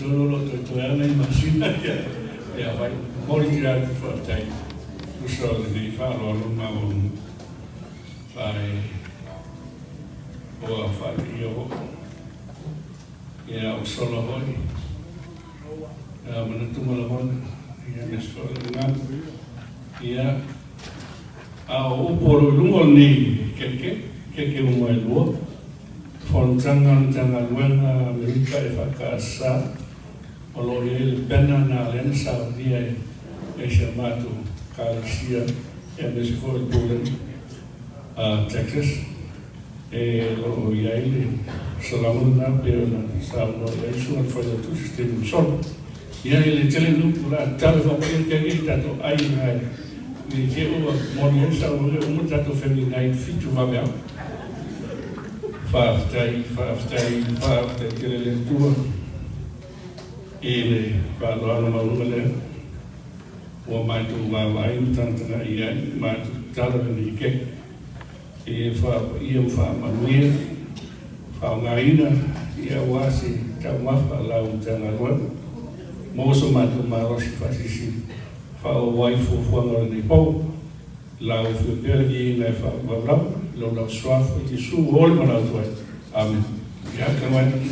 tolo to ana I masina ya vai mori tira for tai uso de fa lo ma un fai o fa io ya solo hoi mana tu mala mon ya nesto ngan ya a o poro lungo ni ke mo lo fon jangan wena mereka efakasa olo el pena na lensa dia e chamado Garcia e desse foi Poland Texas e lo ia ele solamente na perna salvo isso não foi do sistema só e aí ele tele no lá tava fazendo que ele tá to aí né e que o modelo salvo o trato feminino fitu vagal faftai que ele tua ele falou no maluco o mais tu vai tanto na ia mais tala ni que e fa manuel fa ngaina ia wasi kama fala utanga ro moso matu maros fasisi fa o waifu fo ni po la o fu pergi na fa bla lo la soif e su hol mana tu amen ya kama ni